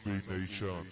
Wade Nation.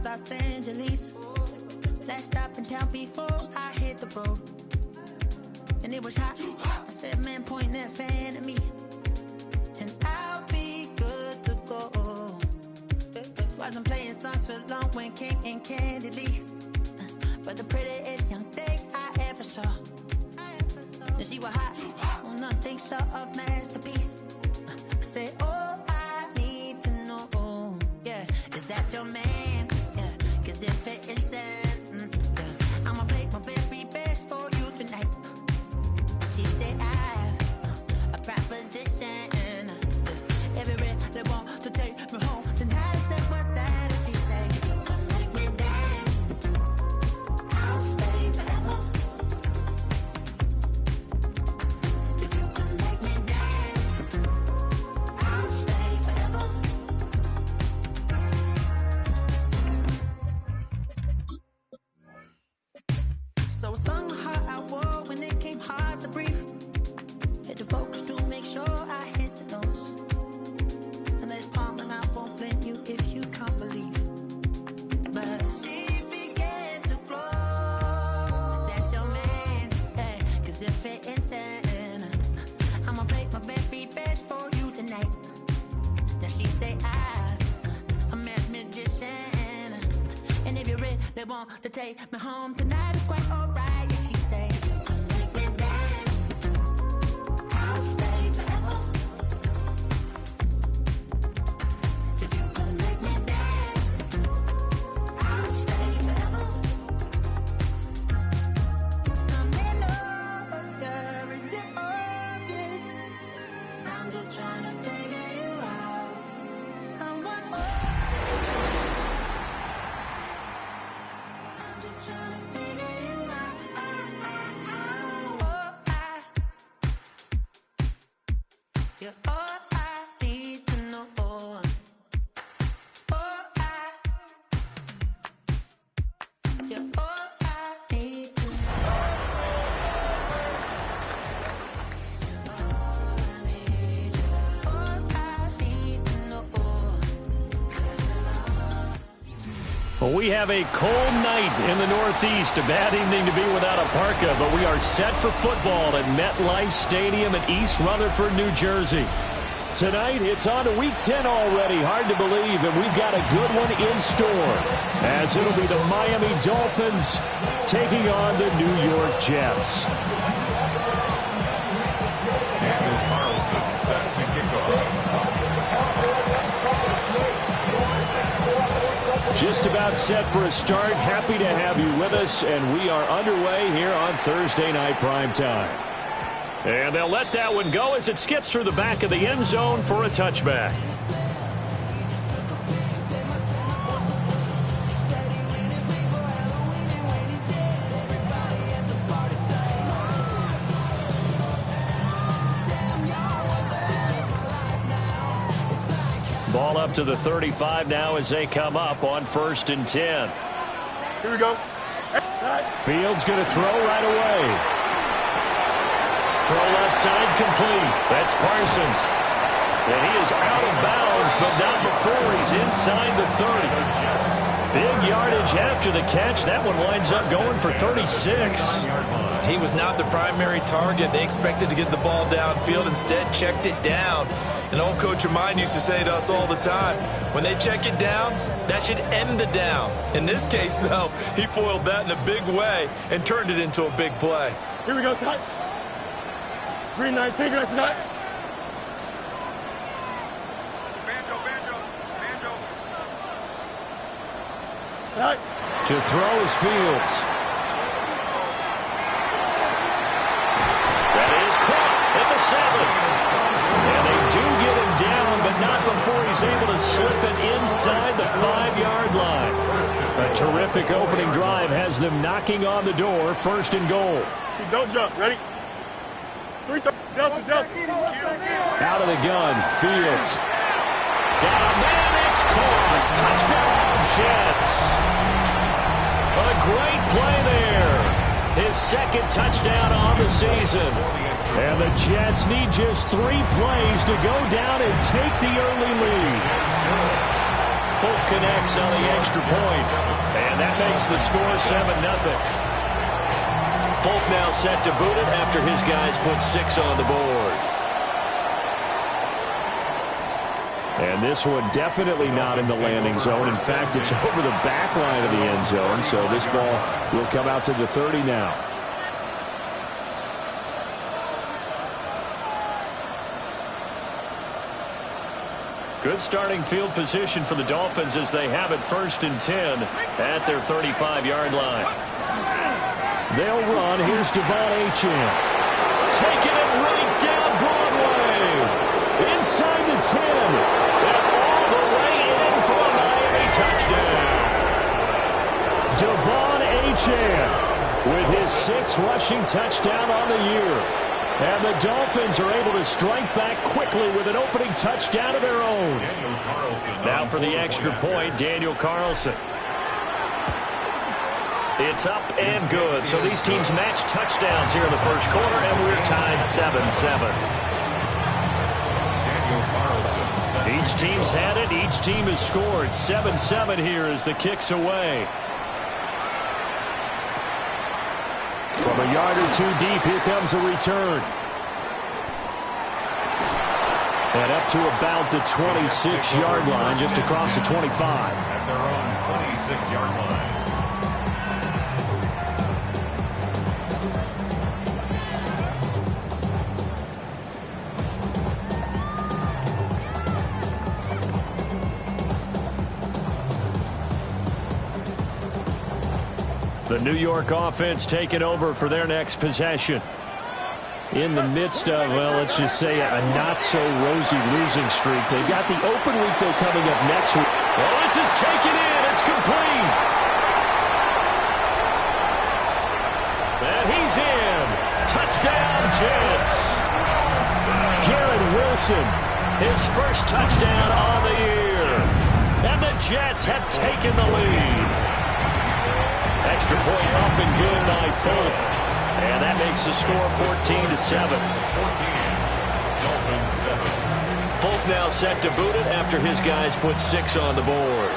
Los Angeles. Last stop in town before I hit the road. And it was hot. I said, man, point that fan at me, and I'll be good to go. Wasn't playing songs for long when came in candidly, but the prettiest young thing I ever saw. And she was hot, well, nothing short of masterpiece. I said, oh, I need to know, yeah, is that your man? Yeah, cause if it isn't, yeah, I'ma play my very best for you tonight. She said, I have a proposition. Every really want to take me home tonight. I said, what's that? And she said, if you can make me dance, I'll stay forever. If you can make me dance, I'll stay forever. So I sung how I wore when it came hard to breathe. Had to focus to make sure I hit the notes. And there's palm and I won't blame you if you can't believe. But she began to flow. That's your man, hey, cause if it isn't, I'ma play my very best for you tonight. Then she say I'm a magician, and if you really want to take me home tonight, it's quite alright. Yeah, she say, if you can make me dance, I'll stay forever. If you can make me dance, I'll stay forever. I'm in love, yeah, is it obvious? I'm just trying to figure you out. I'm just trying to figure you out. You're all I need to know. You're all I need to know. All I need to know. We have a cold night in the Northeast. A bad evening to be without a parka, but we are set for football at MetLife Stadium in East Rutherford, New Jersey. Tonight, it's on to Week 10 already. Hard to believe, and we've got a good one in store, as it'll be the Miami Dolphins taking on the New York Jets. Just about set for a start. Happy to have you with us, and we are underway here on Thursday Night Primetime. And they'll let that one go as it skips through the back of the end zone for a touchback. Ball up to the 35 now as they come up on 1st and 10. Here we go. Fields going to throw right away. Throw left side complete. That's Parsons. And he is out of bounds, but not before he's inside the 30. Big yardage after the catch. That one winds up going for 36. He was not the primary target. They expected to get the ball downfield. Instead, checked it down. An old coach of mine used to say to us all the time, when they check it down, that should end the down. In this case, though, he foiled that in a big way and turned it into a big play. Here we go, Scott. Green 9, take it out, Scott. Scott. To throw is Fields. That is caught at the 7. And they do get him down, but not before he's able to slip it inside the 5-yard line. A terrific opening drive has them knocking on the door, 1st and goal. Don't jump. Ready? 3, Delta. Out of the gun, Fields. Got a man, it's caught. Touchdown, Jets. A great play there. His 2nd touchdown on the season. And the Jets need just 3 plays to go down and take the early lead. Folk connects on the extra point, and that makes the score 7-0. Folk now set to boot it after his guys put 6 on the board. And this one definitely not in the landing zone. In fact, it's over the back line of the end zone, so this ball will come out to the 30 now. Good starting field position for the Dolphins as they have it 1st and 10 at their 35-yard line. They'll run. Here's Devon Achane. Taking it right down Broadway. Inside the 10. And all the way in for a Miami touchdown. Devon Achane with his 6th rushing touchdown on the year. And the Dolphins are able to strike back quickly with an opening touchdown of their own. Now for the extra point, Daniel Carlson. It's up and good. So these teams match touchdowns here in the 1st quarter, and we're tied 7-7. Each team's had it. Each team has scored. 7-7 here as the kick's away. From a yard or 2 deep, here comes a return. And up to about the 26-yard line, just across the 25. At their own 26-yard line. The New York offense taking over for their next possession. In the midst of, well, let's just say a not-so-rosy losing streak. They've got the open week, though, coming up next week. Well, this is taken in. It's complete. And he's in. Touchdown, Jets. Garrett Wilson, his 1st touchdown on the year. And the Jets have taken the lead. Extra point up and good by Folk. And that makes the score 14-7. 14. Dolphins 7. Folk now set to boot it after his guys put 6 on the board.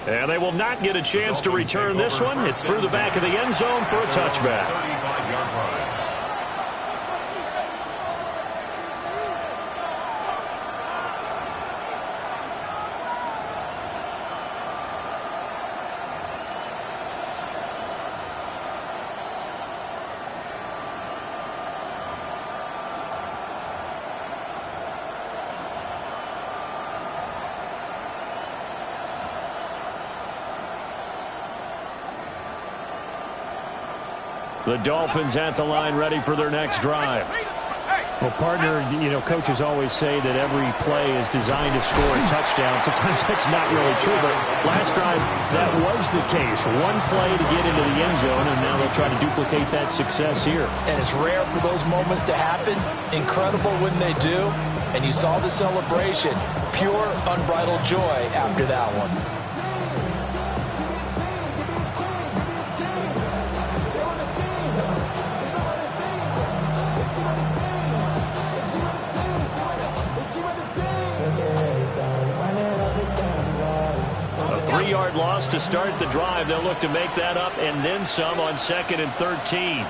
And they will not get a chance to return this one. It's through the back of the end zone for a touchback. 35-yard line. The Dolphins at the line, ready for their next drive. Well, partner, coaches always say that every play is designed to score a touchdown. Sometimes that's not really true, but last drive, that was the case. One play to get into the end zone, and now they'll try to duplicate that success here. And it's rare for those moments to happen. Incredible when they do. And you saw the celebration. Pure, unbridled joy after that one. A 3-yard loss to start the drive. They'll look to make that up and then some on 2nd and 13.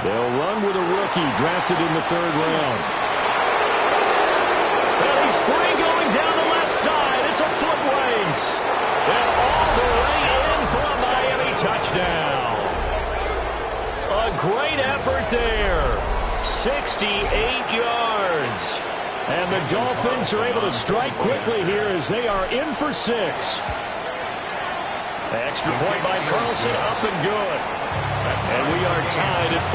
They'll run with a rookie drafted in the 3rd round. And he's free going down the left side. It's a foot race. And all the way in for a Miami touchdown. A great effort there. 68 yards. And the Dolphins are able to strike quickly here as they are in for 6. Extra point by Carlson, up and good. And we are tied at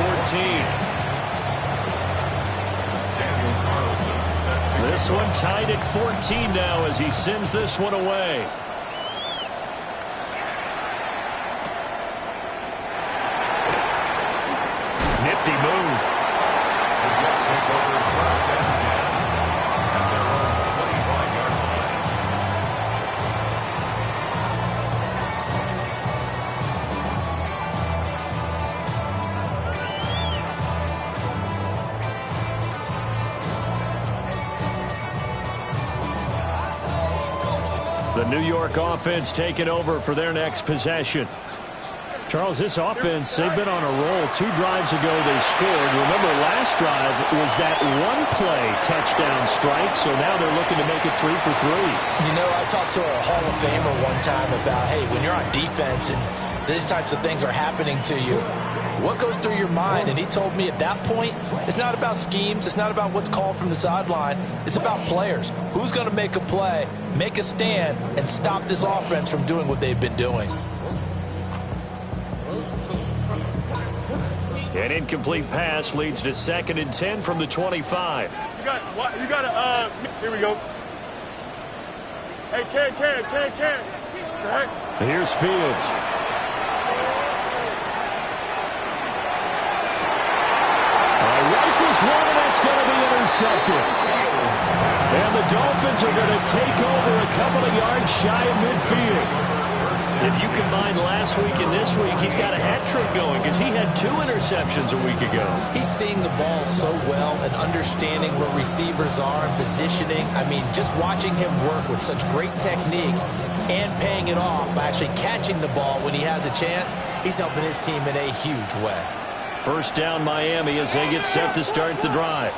14. This one tied at 14 now as he sends this one away. Nifty move. The New York offense taking over for their next possession. Charles, this offense, they've been on a roll. 2 drives ago they scored. Remember, last drive was that one-play touchdown strike, so now they're looking to make it 3 for 3. I talked to a Hall of Famer one time about, hey, when you're on defense and these types of things are happening to you, what goes through your mind? And he told me at that point, it's not about schemes. It's not about what's called from the sideline. It's about players. Who's going to make a play, make a stand, and stop this offense from doing what they've been doing? An incomplete pass leads to 2nd and 10 from the 25. Here we go. Hey, Ken. Here's Fields. Rifles one, and that's going to be intercepted. And the Dolphins are going to take over a couple of yards shy of midfield. If you combine last week and this week, he's got a hat trick going because he had 2 interceptions a week ago. He's seeing the ball so well and understanding where receivers are and positioning. I mean, just watching him work with such great technique and paying it off by actually catching the ball when he has a chance, he's helping his team in a huge way. First down Miami as they get set to start the drive.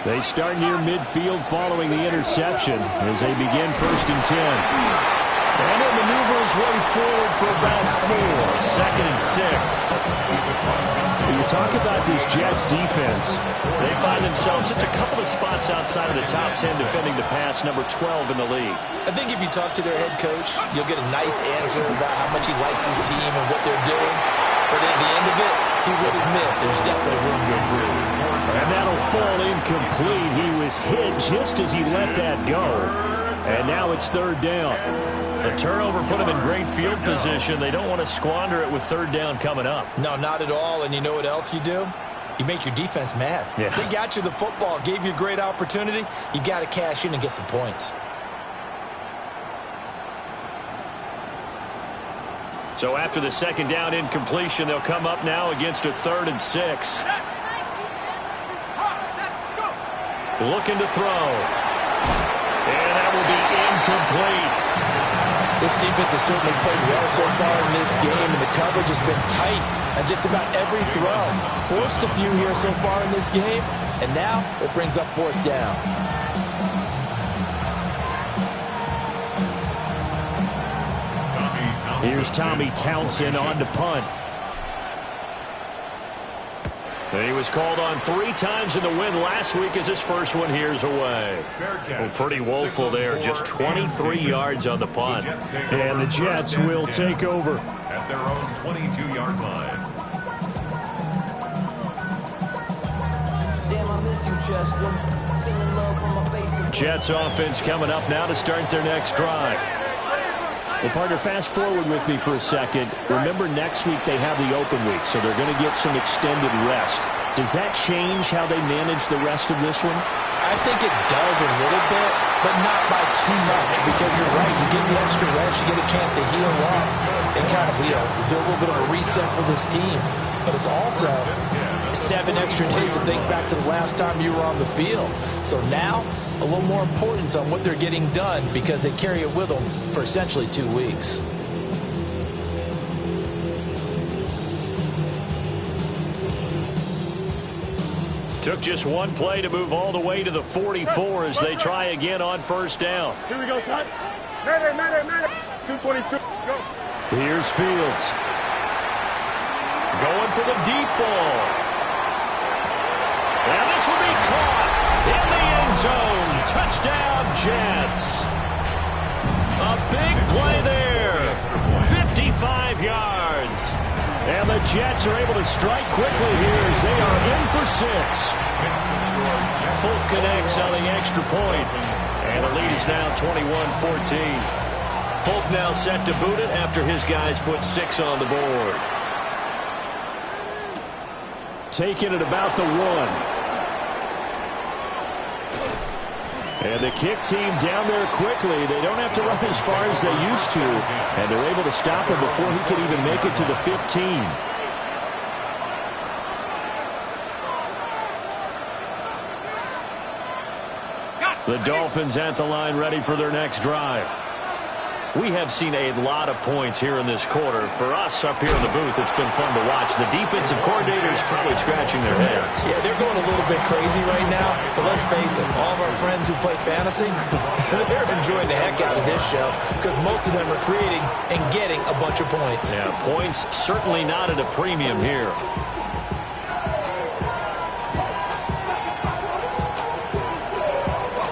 They start near midfield following the interception as they begin 1st and 10. And he'll maneuver his way forward for about 4. 2nd and 6. When you talk about this Jets defense, they find themselves just a couple of spots outside of the top 10 defending the pass, number 12 in the league. I think if you talk to their head coach, you'll get a nice answer about how much he likes his team and what they're doing. But at the end of it, he would admit there's definitely room to improve. And that'll fall incomplete. He was hit just as he let that go. And now it's 3rd down. The turnover put him in great field position. They don't want to squander it with 3rd down coming up. No, not at all. And you know what else you do? You make your defense mad. Yeah. They got you the football, gave you a great opportunity. You got to cash in and get some points. So after the 2nd down incompletion, they'll come up now against a 3rd and 6. Looking to throw. And that will be incomplete. This defense has certainly played well so far in this game, and the coverage has been tight on just about every throw. Forced a few here so far in this game, and now it brings up fourth down. Here's Tommy Townsend on to punt. He was called on 3 times in the win last week as his first one here's away. Well, pretty woeful there. Just 23 yards on the punt. And the Jets will take over. At their own 22-yard line. Damn, I miss you, Chester. Singing love from my face. Jets offense coming up now to start their next drive. Well, partner, fast forward with me for a second. Remember, next week they have the open week, so they're going to get some extended rest. Does that change how they manage the rest of this one? I think it does a little bit, but not by too much, because you're right. You get the extra rest, you get a chance to heal off and kind of, do a little bit of a reset for this team. But it's also 7 extra days to think back to the last time you were on the field. So now, a little more importance on what they're getting done because they carry it with them for essentially 2 weeks. Took just one play to move all the way to the 44 as they try again on first down. Here we go, son. Man. 222. Go. Here's Fields. Going for the deep ball. And this will be caught in the end zone. Touchdown, Jets. A big play there. 55 yards. And the Jets are able to strike quickly here as they are in for 6. Folk connects on the extra point. And the lead is now 21-14. Folk now set to boot it after his guys put 6 on the board. Taking it about the 1. And the kick team down there quickly. They don't have to run as far as they used to. And they're able to stop him before he can even make it to the 15. The Dolphins at the line ready for their next drive. We have seen a lot of points here in this quarter. For us up here in the booth, it's been fun to watch. The defensive coordinators probably scratching their heads. Yeah, they're going a little bit crazy right now. But let's face it, all of our friends who play fantasy, they're enjoying the heck out of this show because most of them are creating and getting a bunch of points. Yeah, points certainly not at a premium here.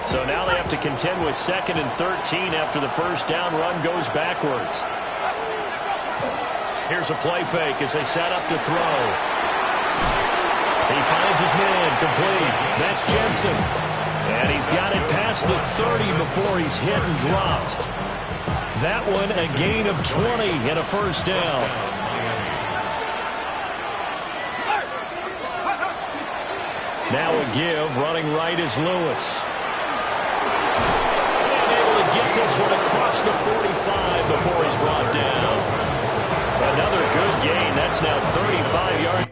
So now they have to contend with 2nd and 13 after the first down run goes backwards. Here's a play fake as they set up to throw. He finds his man complete. That's Jensen. And he's got it past the 30 before he's hit and dropped. That one a gain of 20 and a first down. Now a give. Running right is Lewis. Get this one across the 45 before he's brought down. Another good gain. That's now 35 yards.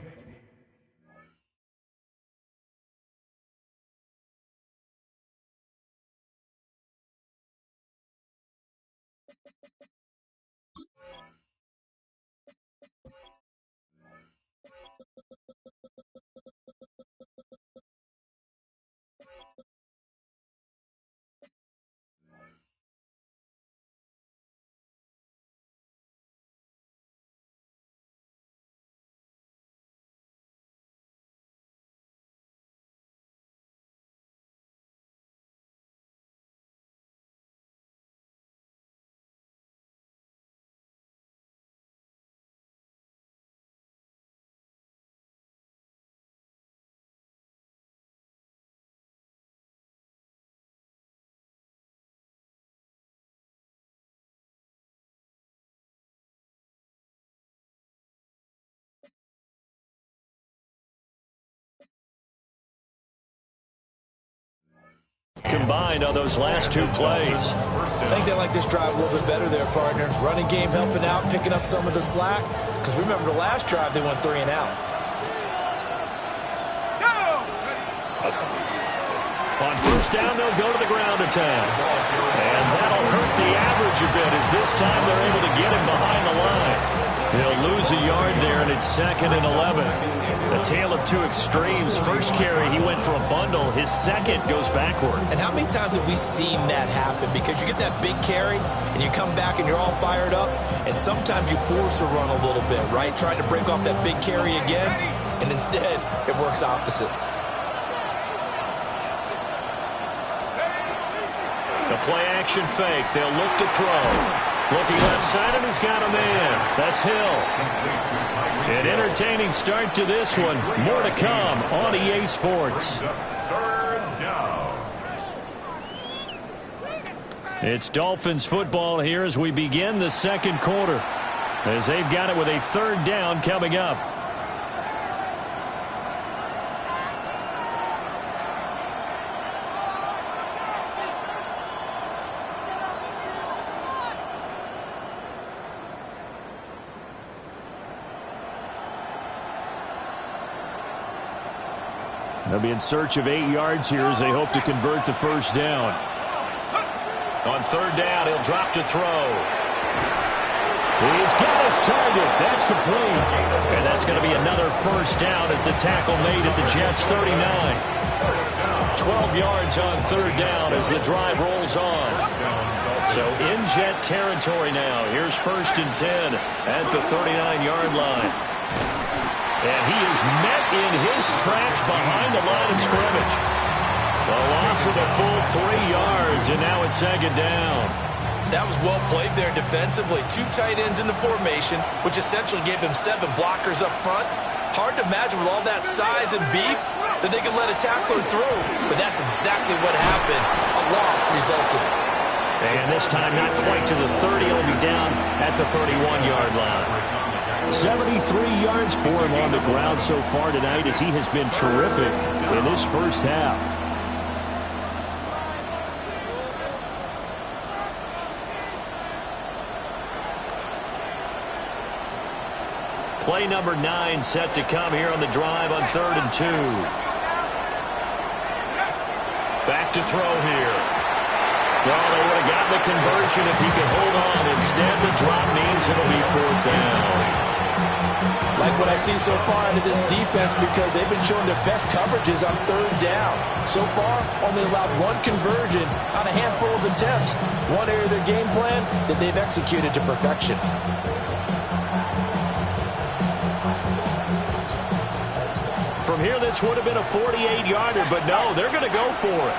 Combined on those last 2 plays. I think they like this drive a little bit better there, partner. Running game helping out, picking up some of the slack. Because remember the last drive, they went 3 and out. On first down, they'll go to the ground attack. And that'll hurt the average coverage a bit, as this time they're able to get him behind the line. He'll lose a yard there, and it's 2nd and 11. A tale of two extremes. First carry, he went for a bundle. His second goes backward. And how many times have we seen that happen? Because you get that big carry, and you come back and you're all fired up, and sometimes you force a run a little bit, right? Trying to break off that big carry again, and instead it works opposite. The play-action fake. They'll look to throw. Looking left side, and he's got a man. That's Hill. An entertaining start to this one. More to come on EA Sports. 3rd down. It's Dolphins football here as we begin the second quarter, as they've got it with a 3rd down coming up. They'll be in search of 8 yards here as they hope to convert the first down. On 3rd down, he'll drop to throw. He's got his target. That's complete. And that's going to be another first down as the tackle made at the Jets' 39. 12 yards on 3rd down as the drive rolls on. So in Jet territory now. Here's 1st and 10 at the 39-yard line. And he is met in his tracks behind the line of scrimmage. A loss of a full 3 yards, and now it's 2nd down. That was well played there defensively. 2 tight ends in the formation, which essentially gave them 7 blockers up front. Hard to imagine with all that size and beef that they could let a tackler through. But that's exactly what happened. A loss resulted. And this time not quite to the 30. He'll be down at the 31-yard line. 73 yards for him on the ground so far tonight as he has been terrific in this first half. Play number 9 set to come here on the drive on 3rd and 2. Back to throw here. Well, they would have gotten the conversion if he could hold on. Instead, the drop means it'll be 4th down. Like what I see so far out of this defense, because they've been showing their best coverages on 3rd down. So far, only allowed 1 conversion on a handful of attempts. One area of their game plan that they've executed to perfection. From here, this would have been a 48-yarder, but no, they're going to go for it.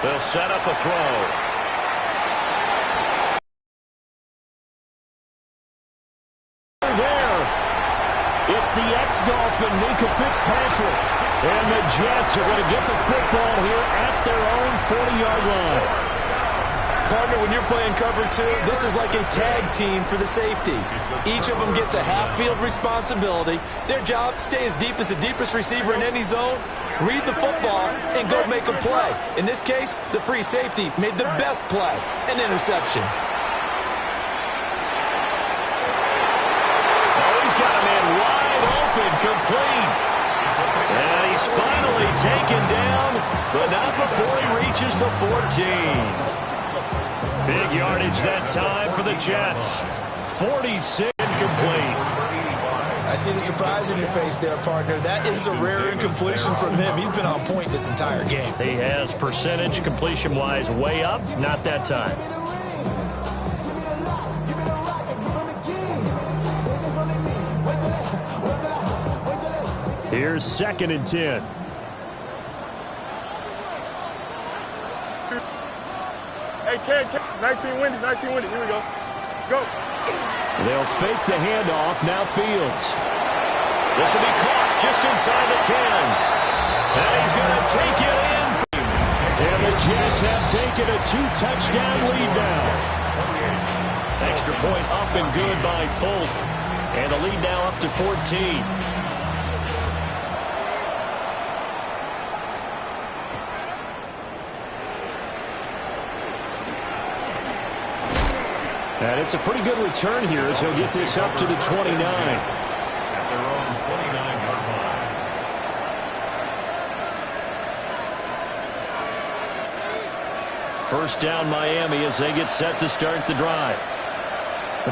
They'll set up a throw. It's the ex-Dolphin, Minka Fitzpatrick. And the Jets are going to get the football here at their own 40-yard line. Partner, when you're playing cover 2, this is like a tag team for the safeties. Each of them gets a half-field responsibility. Their job, stay as deep as the deepest receiver in any zone, read the football, and go make a play. In this case, the free safety made the best play, an interception. Complete. And he's finally taken down, but not before he reaches the 14. Big yardage that time for the Jets. 46 incomplete. I see the surprise in your face there, partner. That is a rare incompletion from him. He's been on point this entire game. He has percentage completion-wise way up, not that time. Here's 2nd and 10. Hey, Ken, 19 windy, 19 windy. Here we go. Go. They'll fake the handoff. Now Fields. This will be caught just inside the 10. And he's going to take it in. And the Jets have taken a 2-touchdown lead now. Extra point up and good by Folk. And the lead now up to 14. And it's a pretty good return here as he'll get this up to the 29. At their own 29-yard line. First down Miami as they get set to start the drive.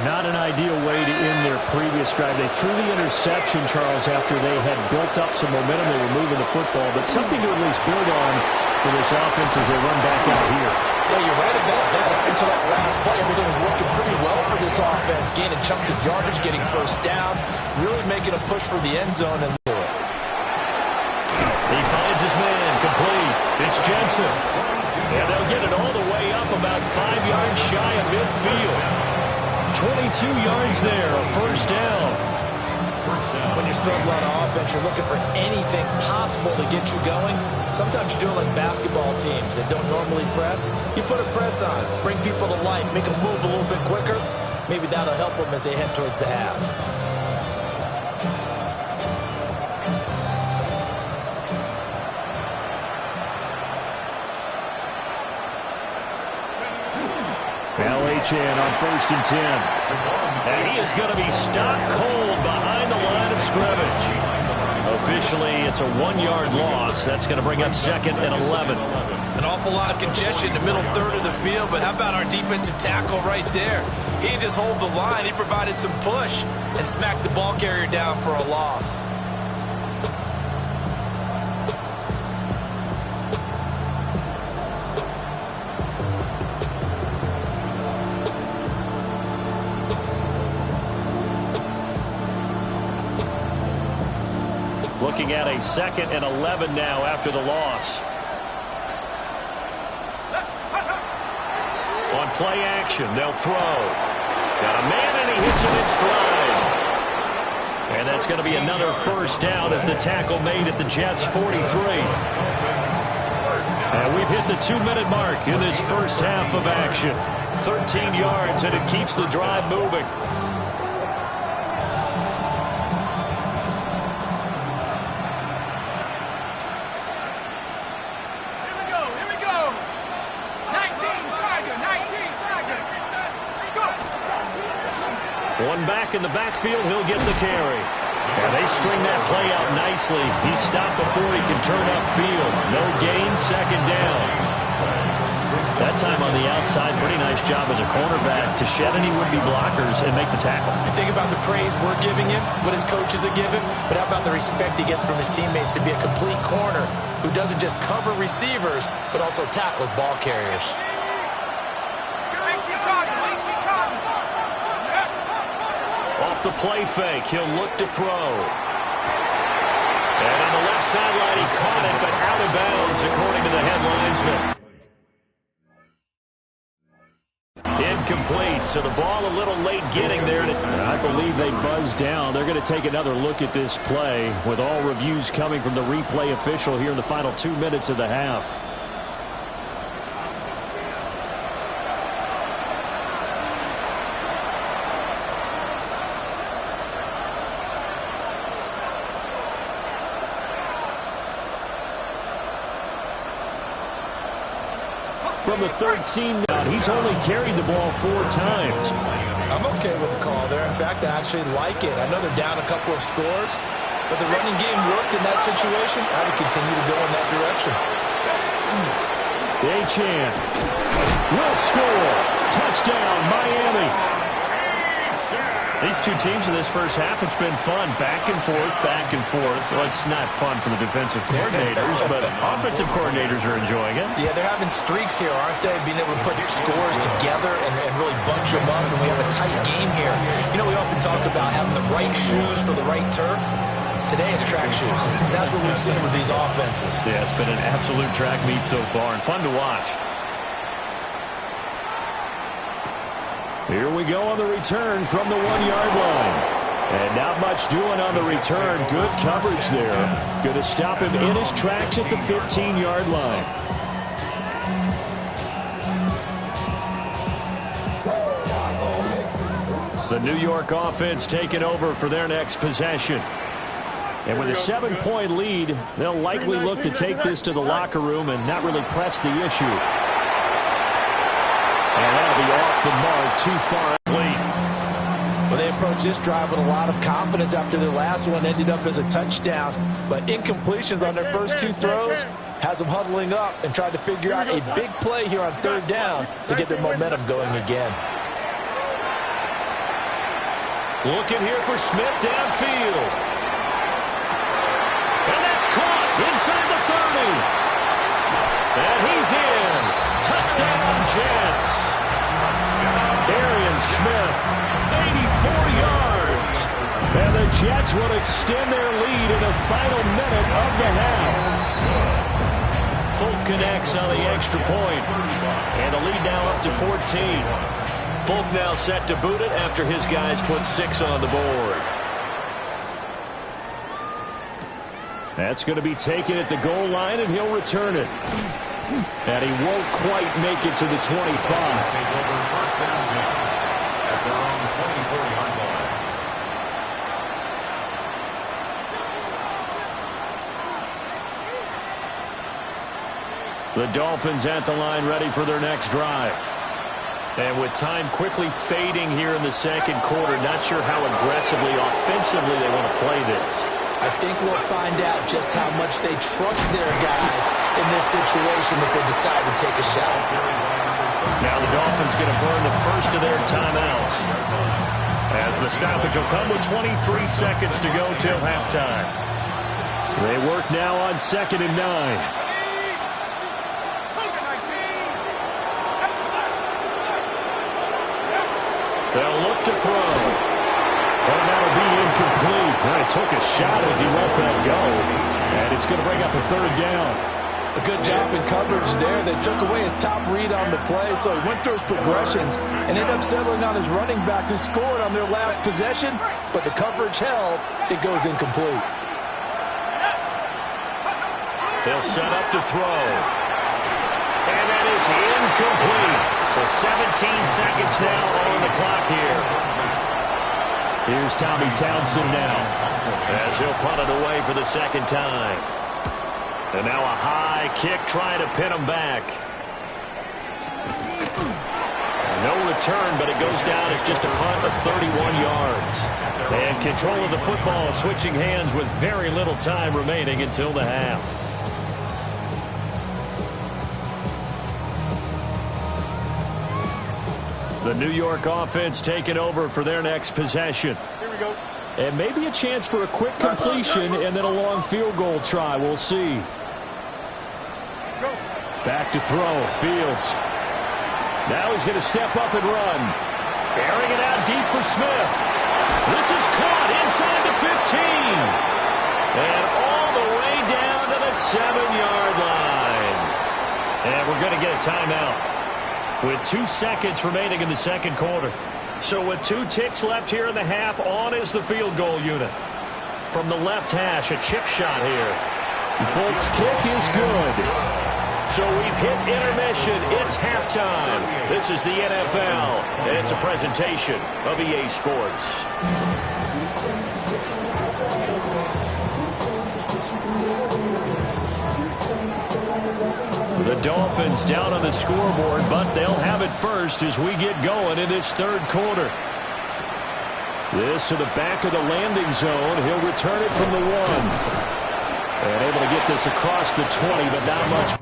Not an ideal way to end their previous drive. They threw the interception, Charles, after they had built up some momentum. They were moving the football, but something to at least build on for this offense as they run back out here. Yeah, you're right about that. Up until that last play, everything was working pretty well for this offense, gaining chunks of yardage, getting first downs, really making a push for the end zone. And he finds his man, complete. It's Jensen. And they'll get it all the way up about 5 yards shy of midfield. 22 yards there, a first down. When you're struggling on offense, you're looking for anything possible to get you going. Sometimes you do it like basketball teams that don't normally press. You put a press on, bring people to life, make them move a little bit quicker. Maybe that'll help them as they head towards the half. Chan on 1st and 10. And he is going to be stopped cold behind the line of scrimmage. Officially, it's a 1-yard loss. That's going to bring up 2nd and 11. An awful lot of congestion in the middle third of the field, but how about our defensive tackle right there? He didn't just hold the line. He provided some push and smacked the ball carrier down for a loss. Looking at a 2nd and 11 now after the loss. On play action, they'll throw. Got a man and he hits him in stride. And that's going to be another first down as the tackle made at the Jets' 43. And we've hit the 2-minute mark in this first half of action. 13 yards and it keeps the drive moving. One back in the backfield, he'll get the carry. And they string that play out nicely. He stopped before he can turn upfield. No gain, 2nd down. That time on the outside, pretty nice job as a cornerback to shed any would-be blockers and make the tackle. Think about the praise we're giving him, what his coaches are giving, but how about the respect he gets from his teammates to be a complete corner who doesn't just cover receivers, but also tackles ball carriers. Off the play fake, he'll look to throw. And on the left sideline, he caught it, but out of bounds, according to the head linesman. Incomplete, so the ball a little late getting there. I believe they buzzed down. They're going to take another look at this play with all reviews coming from the replay official here in the final 2 minutes of the half. From the 13 down, he's only carried the ball 4 times. I'm okay with the call there. In fact, I actually like it. I know they're down a couple of scores, but the running game worked in that situation. I would continue to go in that direction. Chan will score. Touchdown, Miami. These two teams in this first half, it's been fun. Back and forth, back and forth. Well, it's not fun for the defensive coordinators, but offensive coordinators are enjoying it. Yeah, they're having streaks here, aren't they? Being able to put scores together and really bunch them up, and we have a tight game here. You know, we often talk about having the right shoes for the right turf. Today it's track shoes. That's what we've seen with these offenses. Yeah, it's been an absolute track meet so far and fun to watch. Here we go on the return from the 1-yard line. And not much doing on the return. Good coverage there. Going to stop him in his tracks at the 15-yard line. The New York offense taking over for their next possession. And with a 7-point lead, they'll likely look to take this to the locker room and not really press the issue. And that'll be off the mark, too far late. Well, they approached this drive with a lot of confidence after their last one ended up as a touchdown. But incompletions on their first 2 throws has them huddling up and trying to figure out a big play here on third down to get their momentum going again. Looking here for Smith downfield. And that's caught inside the 30. And he's in. Touchdown, Jets. Arian Smith, 84 yards. And the Jets will extend their lead in the final minute of the half. Folk connects on the extra point. And the lead now up to 14. Folk now set to boot it after his guys put 6 on the board. That's going to be taken at the goal line, and he'll return it. And he won't quite make it to the 25. First down at their own 24-yard line. The Dolphins at the line ready for their next drive. And with time quickly fading here in the second quarter, not sure how aggressively, offensively they want to play this. I think we'll find out just how much they trust their guys in this situation if they decide to take a shot. Now the Dolphins going to burn the first of their timeouts, as the stoppage will come with 23 seconds to go till halftime. They work now on 2nd and 9. They'll look to throw. And that'll be incomplete. He took a shot as he let that go. And it's going to bring up a 3rd down. A good job in coverage there. They took away his top read on the play, so he went through his progressions and ended up settling on his running back who scored on their last possession, but the coverage held. It goes incomplete. They'll set up to throw. And that is incomplete. So 17 seconds now on the clock here. Here's Tommy Townsend now, as he'll punt it away for the 2nd time. And now a high kick trying to pin him back. No return, but it goes down as just a punt of 31 yards. And control of the football switching hands with very little time remaining until the half. The New York offense taking over for their next possession. Here we go. And maybe a chance for a quick completion and then a long field goal try. We'll see. Back to throw. Fields. Now he's going to step up and run. Airing it out deep for Smith. This is caught inside the 15. And all the way down to the 7-yard line. And we're going to get a timeout with 2 seconds remaining in the second quarter. So with 2 ticks left here in the half, on is the field goal unit. From the left hash, a chip shot here. Folks' kick is good. So we've hit intermission. It's halftime. This is the NFL, and it's a presentation of EA Sports. The Dolphins down on the scoreboard, but they'll have it first as we get going in this 3rd quarter. This to the back of the landing zone. He'll return it from the 1. And able to get this across the 20, but not much.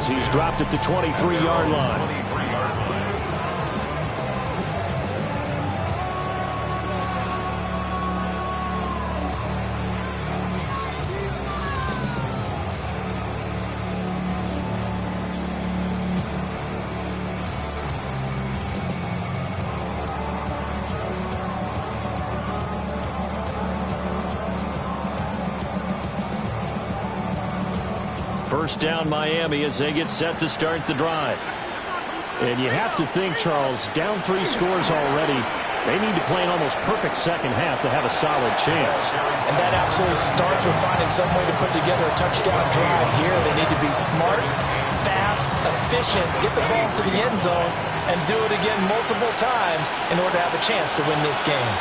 as he's dropped at the 23-yard line. First down Miami as they get set to start the drive. And you have to think, Charles, down 3 scores already. They need to play an almost perfect second half to have a solid chance. And that absolutely starts with finding some way to put together a touchdown drive here. They need to be smart, fast, efficient, get the ball to the end zone, and do it again multiple times in order to have a chance to win this game.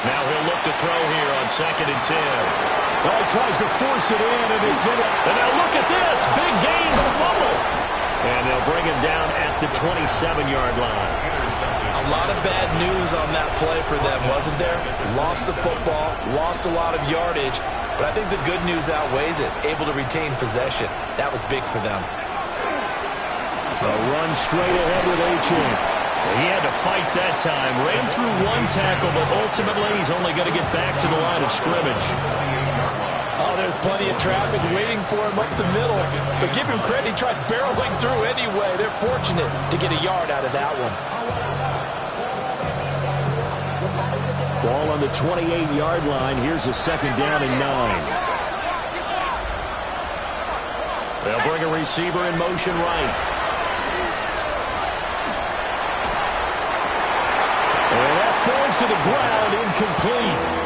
Now he'll look to throw here on 2nd and 10. Well, he tries to force it in, and it's in it. And now look at this. Big gain for the fumble. And they'll bring him down at the 27-yard line. A lot of bad news on that play for them, wasn't there? Lost the football, lost a lot of yardage, but I think the good news outweighs it. Able to retain possession. That was big for them. A run straight ahead with A-Chain. He had to fight that time. Ran through 1 tackle, but ultimately he's only going to get back to the line of scrimmage. Oh, there's plenty of traffic waiting for him up the middle. But give him credit, he tried barreling through anyway. They're fortunate to get a yard out of that one. Ball on the 28-yard line. Here's a 2nd down and 9. They'll bring a receiver in motion right. And that falls to the ground, incomplete.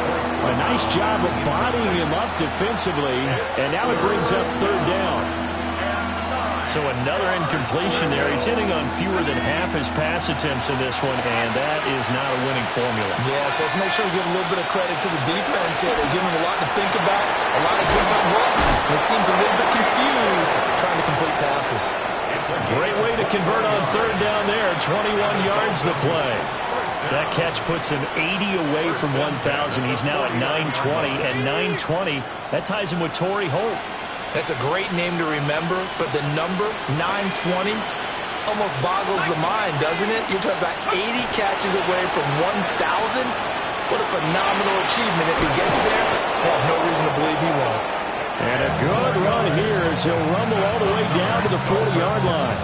A nice job of bodying him up defensively, and now it brings up 3rd down. So another incompletion there. He's hitting on fewer than half his pass attempts in this one, and that is not a winning formula. Yes, let's make sure we give a little bit of credit to the defense here. They're giving him a lot to think about, a lot of different looks, and it seems a little bit confused trying to complete passes. Great way to convert on 3rd down there. 21 yards the play. That catch puts him 80 away from 1,000. He's now at 920, and 920, that ties him with Torrey Holt. That's a great name to remember, but the number 920 almost boggles the mind, doesn't it? You're talking about 80 catches away from 1,000. What a phenomenal achievement. If he gets there, they have no reason to believe he won't. And a good run here as he'll rumble all the way down to the 40-yard line.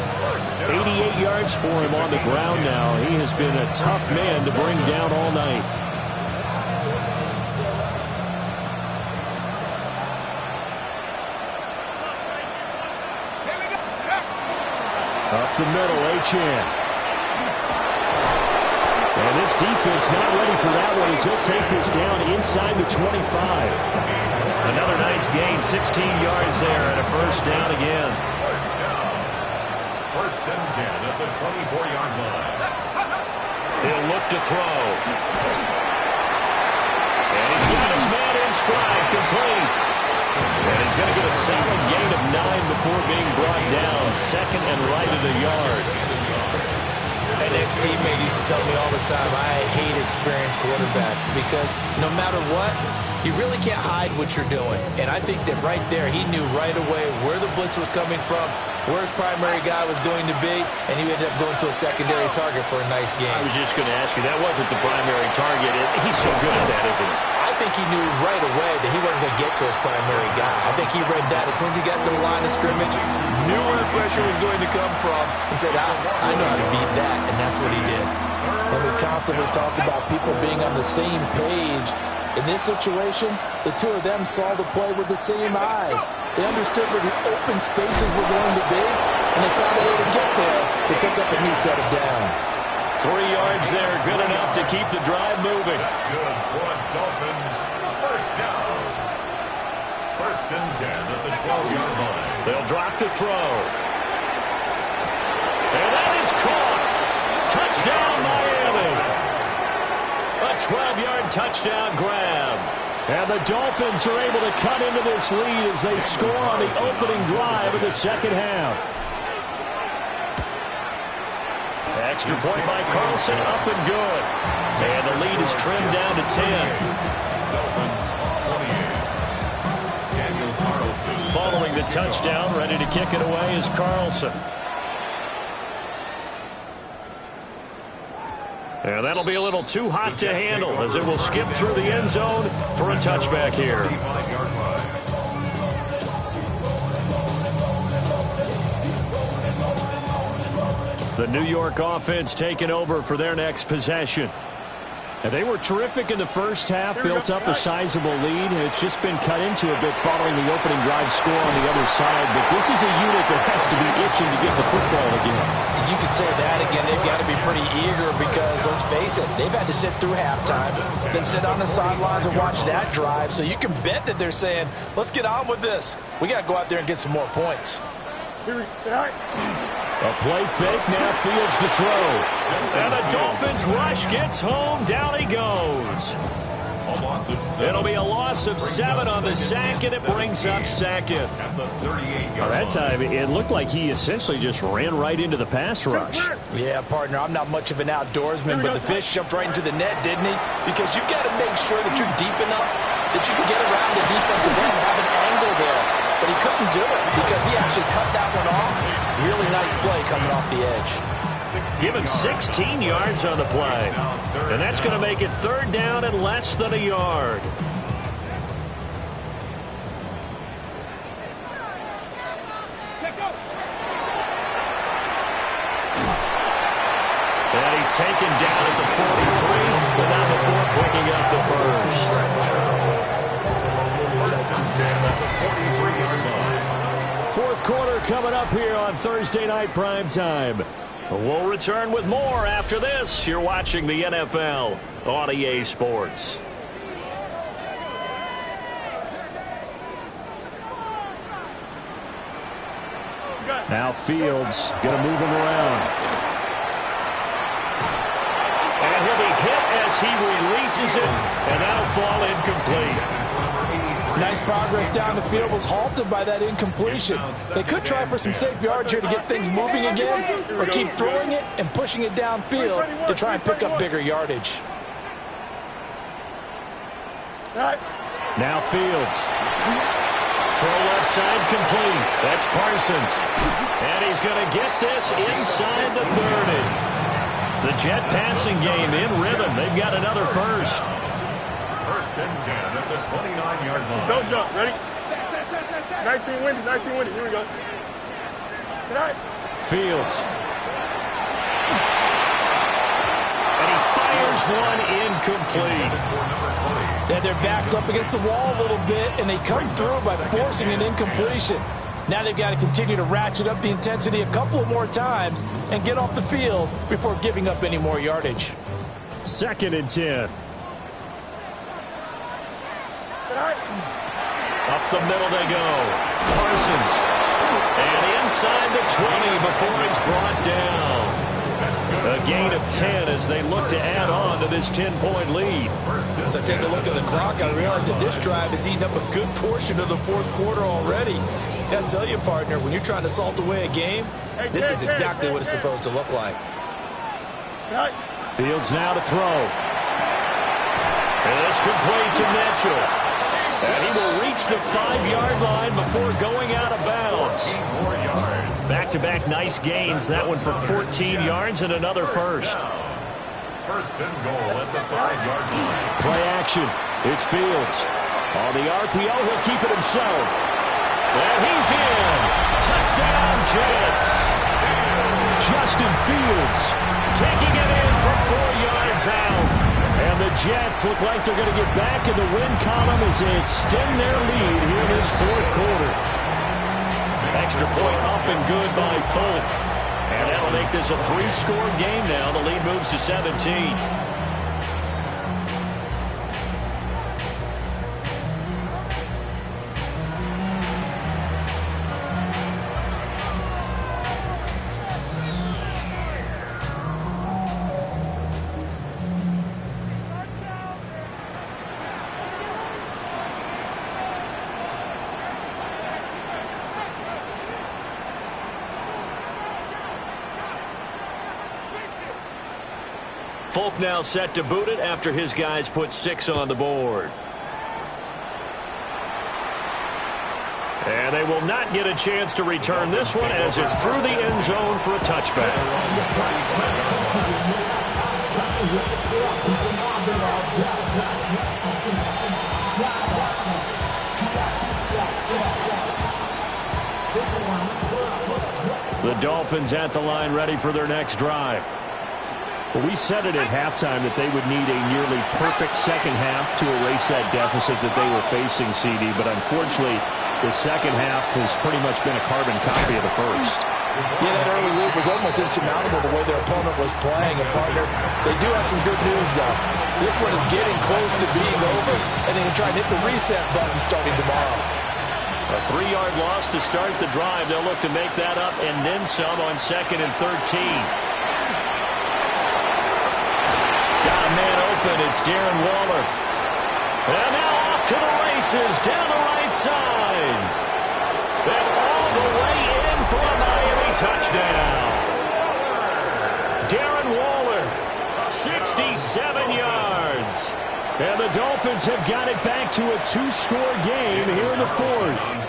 88 yards for him on the ground now. He has been a tough man to bring down all night. Up the middle, A-Chan. And this defense not ready for that one as he'll take this down inside the 25. Another nice gain, 16 yards there, and a 1st down again. First and 10 at the 24-yard line. He'll look to throw. And he's got his man in stride, complete. And he's going to get a solid gain of 9 before being brought down. 2nd and right of the yard. An ex-teammate used to tell me all the time, I hate experienced quarterbacks because no matter what, you really can't hide what you're doing. And I think that right there, he knew right away where the blitz was coming from, where his primary guy was going to be, and he ended up going to a secondary target for a nice game. I was just going to ask you, that wasn't the primary target. He's so good at that, isn't he? I think he knew right away that he wasn't going to get to his primary guy. I think he read that as soon as he got to the line of scrimmage, knew where the pressure was going to come from, and said, I know how to beat that, and that's what he did. And we constantly talk about people being on the same page. In this situation, the two of them saw the play with the same eyes. They understood where the open spaces were going to be, and they found a way to get there to pick up a new set of downs. 3 yards there, good enough to keep the drive moving. That's good for Dolphins. First down. First and 10 at the 12-yard line. They'll drop to throw. And that is caught. Touchdown, Miami. A 12-yard touchdown grab. And the Dolphins are able to cut into this lead as they score on the opening drive of the 2nd half. Extra point by Carlson, up and good. And the lead is trimmed down to 10. Dolphins 28. Daniel Carlson. following the touchdown. Ready to kick it away is Carlson. And that'll be a little too hot to handle as it will skip through the end zone for a touchback here. The New York offense taking over for their next possession. And they were terrific in the first half, built up a sizable lead, and it's just been cut into a bit following the opening drive score on the other side. But this is a unit that has to be itching to get the football again. And you could say that again. They've got to be pretty eager because, let's face it, they've had to sit through halftime, then sit on the sidelines and watch that drive. So you can bet that they're saying, let's get on with this. We got to go out there and get some more points. A play fake, now Fields to throw. And the Dolphins rush gets home, down he goes. It'll be a loss of 7 on the sack, and it brings up second. That time, it looked like he essentially just ran right into the pass rush. Yeah, partner, I'm not much of an outdoorsman, but the fish jumped right into the net, didn't he? Because you've got to make sure that you're deep enough that you can get around the defensive end and have an angle there. But he couldn't do it because he actually cut that one off. Really nice play coming off the edge. Give him 16 yards on the play. And that's going to make it third down and less than a yard. And he's taken down at the 43, but not before picking up the first. Fourth quarter coming up here on Thursday Night Primetime. We'll return with more after this. You're watching the NFL on EA Sports. Now Fields going to move him around. And he'll be hit as he releases it, and that'll fall incomplete. Nice progress down the field, was halted by that incompletion. They could try for some safe yards here to get things moving again, or keep throwing it and pushing it downfield to try and pick up bigger yardage. Now Fields. Throw left side complete. That's Parsons. And he's going to get this inside the 30. The Jet passing game in rhythm. They've got another first. First and 10 at the 29-yard line. Don't jump. Ready? 19 windy. 19 windy. Here we go. Fields. And he fires one incomplete. They had their backs up against the wall a little bit, and they come through by forcing an incompletion. Now they've got to continue to ratchet up the intensity a couple more times and get off the field before giving up any more yardage. Second and 10. Up the middle they go. Parsons. And inside the 20 before he's brought down. A gain of 10 as they look to add on to this 10-point lead. As I take a look at the clock, I realize that this drive has eaten up a good portion of the fourth quarter already. Gotta tell you, partner, when you're trying to salt away a game, this is exactly what it's supposed to look like. Fields now to throw. And it's complete to Mitchell. And he will reach the 5-yard line before going out of bounds. Back-to-back nice gains. That one for 14 yards and another first. First and goal at the 5-yard line. Play action. It's Fields. On the RPO, he'll keep it himself. And he's in. Touchdown, Jets. Justin Fields taking it in from 4 yards out. And the Jets look like they're going to get back in the win column as they extend their lead here in this fourth quarter. Extra point up and good by Folk. And that'll make this a 3-score game now. The lead moves to 17. Folk now set to boot it after his guys put 6 on the board. And they will not get a chance to return this one as it's through the end zone for a touchback. The Dolphins at the line ready for their next drive. Well, we said it at halftime that they would need a nearly perfect second half to erase that deficit that they were facing, CD. But unfortunately, the second half has pretty much been a carbon copy of the first. Yeah, that early lead was almost insurmountable the way their opponent was playing. And, partner, they do have some good news, though. This one is getting close to being over, and they can try and hit the reset button starting tomorrow. A 3-yard loss to start the drive. They'll look to make that up and then some on 2nd and 13. Got a man open. It's Darren Waller. And now off to the races down the right side. And all the way in for a Miami touchdown. Darren Waller, 67 yards. And the Dolphins have got it back to a 2-score game here in the 4th.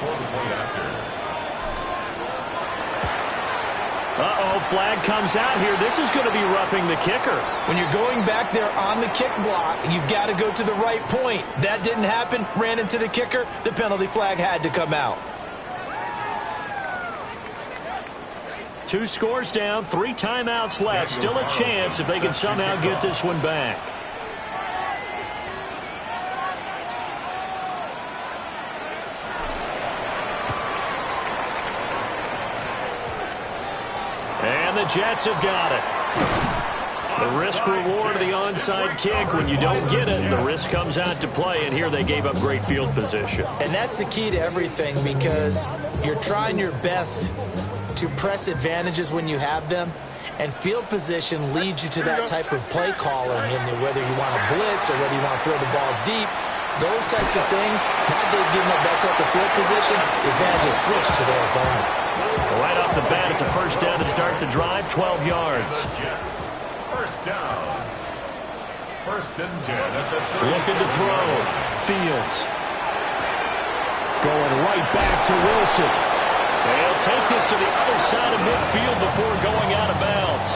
Uh-oh, flag comes out here. This is going to be roughing the kicker. When you're going back there on the kick block, you've got to go to the right point. That didn't happen. Ran into the kicker. The penalty flag had to come out. 2 scores down, 3 timeouts left. Still a chance if they can somehow get this one back. And the Jets have got it. The risk-reward of the onside kick. When you don't get it, the risk comes out to play, and here they gave up great field position. And that's the key to everything, because you're trying your best to press advantages when you have them, and field position leads you to that type of play calling, and whether you want to blitz or whether you want to throw the ball deep, those types of things, now they've given up that type of field position, the advantage is switched to their opponent. Right off the bat, it's a first down to start the drive, 12 yards. First down. 1st and 10 at the 36. Looking to throw. Fields. Going right back to Wilson. They'll take this to the other side of midfield before going out of bounds.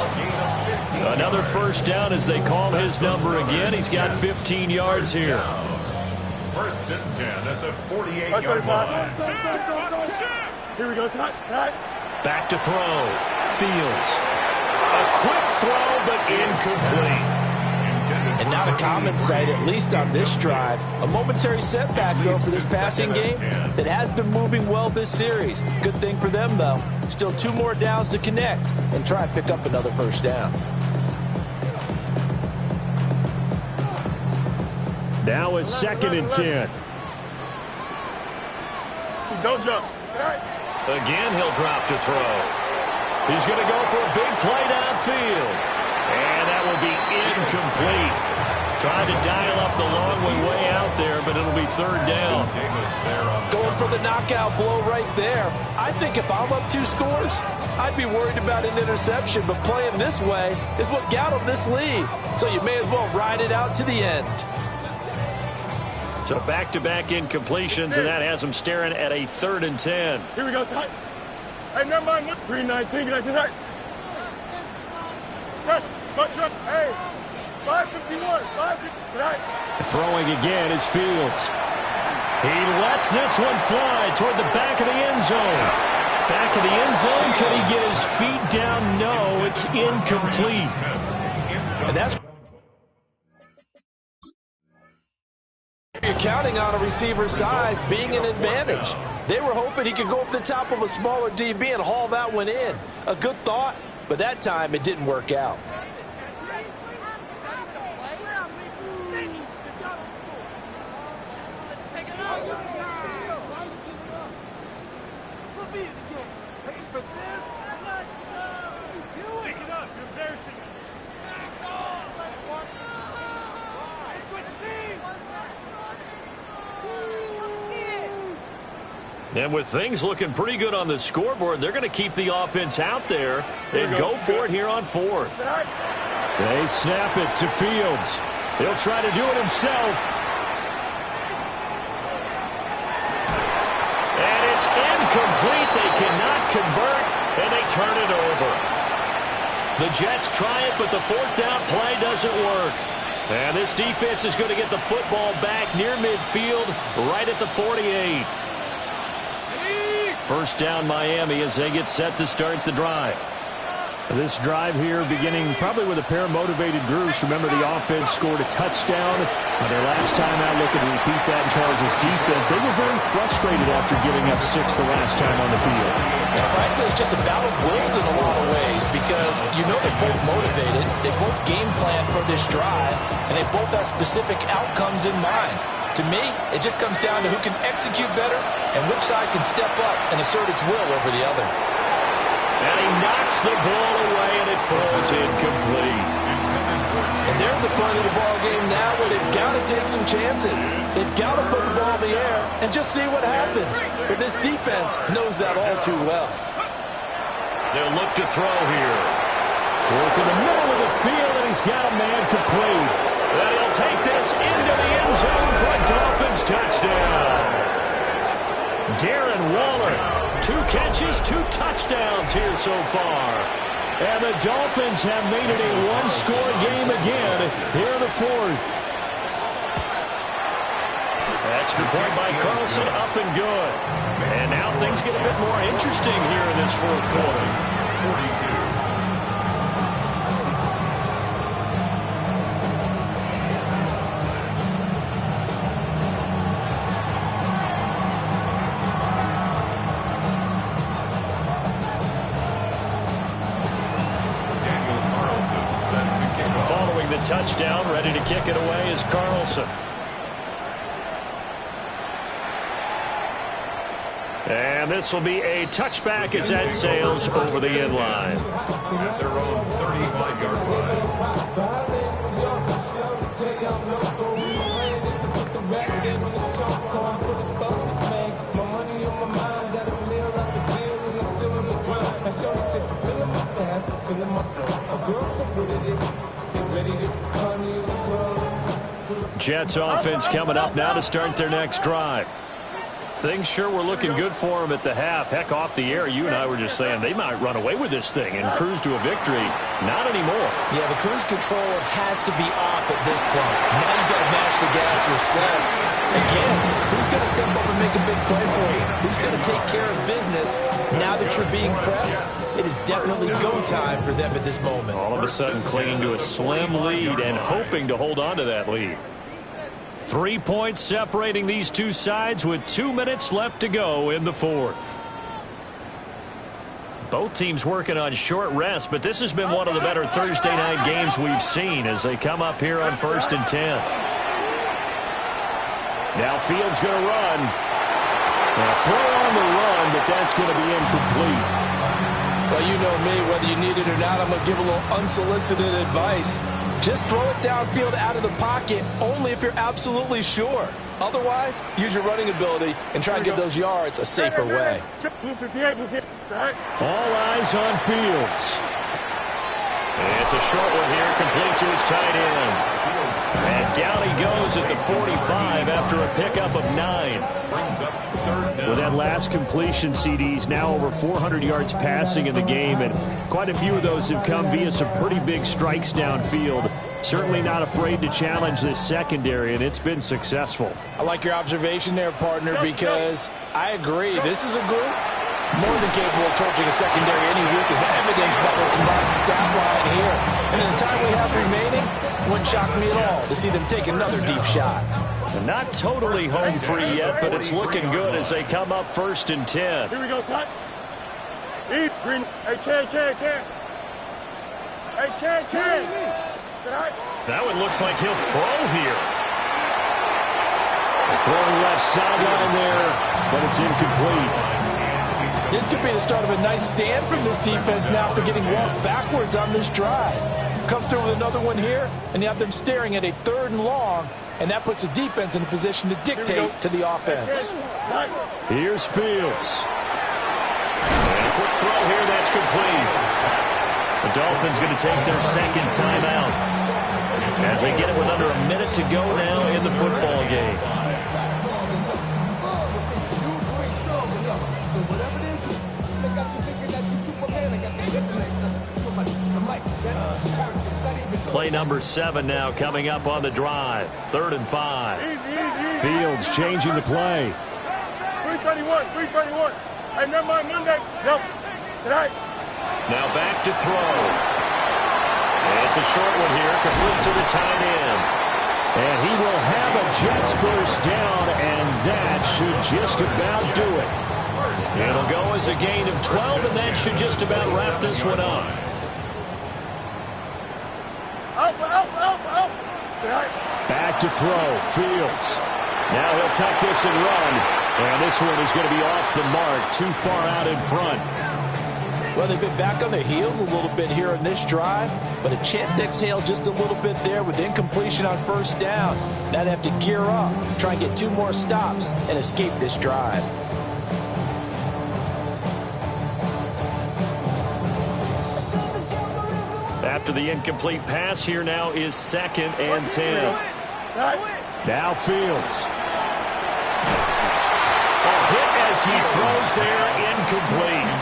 Another first down as they call his number again. He's got 15 yards here. 1st and 10 at the 48-yard line. Here we go, Back to throw. Fields. A quick throw, but incomplete. And not a common sight, at least on this drive. A momentary setback, though, for this passing game that has been moving well this series. Good thing for them, though. Still 2 more downs to connect and try and pick up another first down. Now it's 2nd and 10. Don't jump. Again, he'll drop to throw. He's going to go for a big play downfield. And that will be incomplete. Trying to dial up the long way out there, but it'll be 3rd down. Going for the knockout blow right there. I think if I'm up 2 scores, I'd be worried about an interception, but playing this way is what got them this lead. So you may as well ride it out to the end. So back-to-back incompletions, and that has them staring at a 3rd and 10. Here we go, Scott. Hey, never mind. 319, get that. Press, much up. Hey, 551, 551. Throwing again is Fields. He lets this one fly toward the back of the end zone. Back of the end zone, can he get his feet down? No, it's incomplete. And that's you're counting on a receiver's size being an advantage. They were hoping he could go up the top of a smaller DB and haul that one in. A good thought, but that time it didn't work out. And with things looking pretty good on the scoreboard, they're going to keep the offense out there and go for it here on 4th. They snap it to Fields. He'll try to do it himself. And It's incomplete. They cannot convert, and they turn it over. The Jets try it, but the fourth down play doesn't work. And this defense is going to get the football back near midfield, right at the 48. First down Miami as they get set to start the drive. This drive here beginning probably with a pair of motivated groups. Remember, the offense scored a touchdown on their last time out. Looking to repeat that in Charles' defense. They were very frustrated after giving up 6 the last time on the field. And frankly, it's just a battle of wills in a lot of ways because you know they're both motivated. They both game plan for this drive, and they both have specific outcomes in mind. To me, it just comes down to who can execute better and which side can step up and assert its will over the other. And he knocks the ball away, and it falls incomplete. And they're at the point of the ball game now where they've got to take some chances. They've got to put the ball in the air and just see what happens. But this defense knows that all too well. They'll look to throw here. Work in the middle of the field, and he's got a man complete. And he'll take this into the end zone for a Dolphins touchdown. Darren Waller, 2 catches, 2 touchdowns here so far. And the Dolphins have made it a one-score game again here in the fourth. Extra point by Carlson, up and good. And now things get a bit more interesting here in this fourth quarter. 42. Touchdown, ready to kick it away is Carlson. And this will be a touchback as that sails over the end line. At their own 35-yard line. Jets offense coming up now to start their next drive. Things sure were looking good for them at the half. Heck, off the air, you and I were just saying they might run away with this thing and cruise to a victory. Not anymore. Yeah, the cruise control has to be off at this point. Now you've got to mash the gas yourself. Again, who's going to step up and make a big play for you? Who's going to take care of business now that you're being pressed? It is definitely go time for them at this moment. All of a sudden clinging to a slim lead and hoping to hold on to that lead. 3 points separating these two sides with 2 minutes left to go in the fourth. Both teams working on short rest, but this has been one of the better Thursday night games we've seen as they come up here on 1st and 10. Now Fields going to run. Now throw on the run, but that's going to be incomplete. Well, you know me, whether you need it or not, I'm going to give a little unsolicited advice. Just throw it downfield out of the pocket only if you're absolutely sure. Otherwise, use your running ability and try and get those yards a safer way. All eyes on Fields. It's a short one here, complete to his tight end. And down he goes at the 45 after a pickup of 9. With that last completion, CD's now over 400 yards passing in the game, and quite a few of those have come via some pretty big strikes downfield. Certainly not afraid to challenge this secondary, and it's been successful. I like your observation there, partner, because I agree. This is a group more than capable of torching a secondary any week, as evidenced by their combined stat line here. And in the time we have remaining, it wouldn't shock me at all to see them take another deep shot. Not totally home free yet, but it's looking good as they come up 1st and 10. Here we go, son. Eat, green. Hey, Ken. Hey, Ken. That one looks like he'll throw here. Throwing left sideline there, but it's incomplete. This could be the start of a nice stand from this defense now after getting walked backwards on this drive. Come through with another one here, and you have them staring at a 3rd and long, and that puts the defense in a position to dictate to the offense. Here's Fields. And a quick throw here, that's complete. The Dolphins going to take their second timeout as they get it with under a minute to go now in the football game. Play number 7 now coming up on the drive. 3rd and 5. Fields changing the play. 331. Hey, never mind Monday. No. Tonight. Now back to throw. It's a short one here, complete to the tight end. And he will have a Jets first down, and that should just about do it. It'll go as a gain of 12, and that should just about wrap this one up. Back to throw. Fields. Now he'll tuck this and run. And this one is going to be off the mark, too far out in front. Well, they've been back on their heels a little bit here in this drive, but a chance to exhale just a little bit there with incompletion on first down. Now they have to gear up, try and get 2 more stops, and escape this drive. After the incomplete pass, here now is 2nd and 10. Now Fields. A hit as he throws there, incomplete.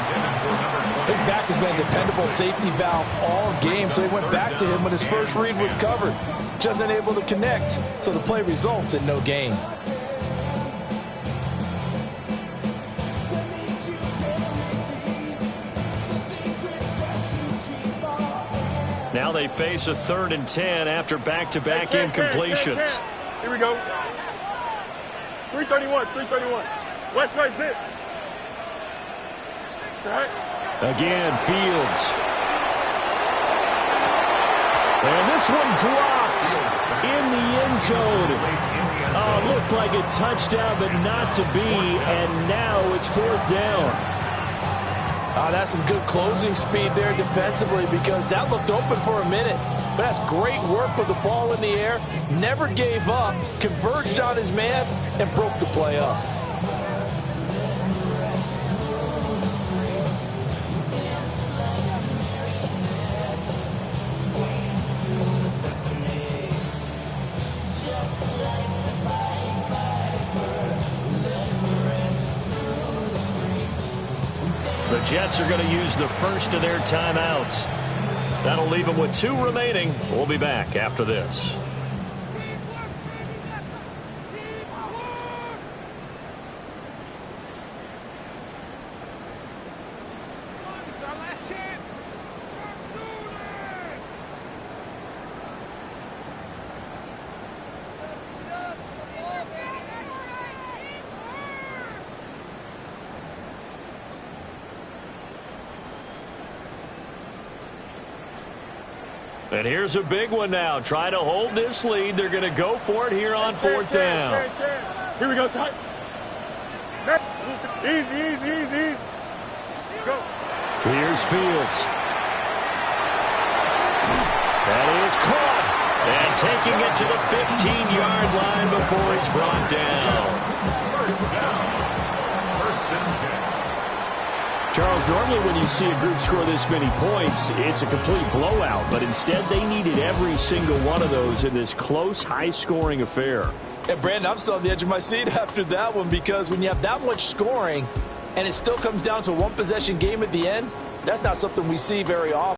His back has been a dependable safety valve all game, so he went back to him when his first read was covered. Just unable to connect, so the play results in no gain. Now they face a 3rd and 10 after back-to-back incompletions. Here we go. 331. West side zip. Right. Again, Fields. And this one dropped in the end zone. Oh, looked like a touchdown, but not to be. And now it's 4th down. Oh, that's some good closing speed there defensively because that looked open for a minute. But that's great work with the ball in the air. Never gave up, converged on his man, and broke the play up. The Jets are going to use the first of their timeouts. That'll leave them with 2 remaining. We'll be back after this. And here's a big one now. Trying to hold this lead. They're going to go for it here on 4th down. Here we go, side. Easy. Go. Here's Fields. That is caught. And taking it to the 15-yard line before it's brought down. First down. 1st and 10. Charles, normally when you see a group score this many points, it's a complete blowout. But instead, they needed every single one of those in this close, high-scoring affair. And, Brandon, I'm still on the edge of my seat after that one because when you have that much scoring and it still comes down to a 1-possession game at the end, that's not something we see very often.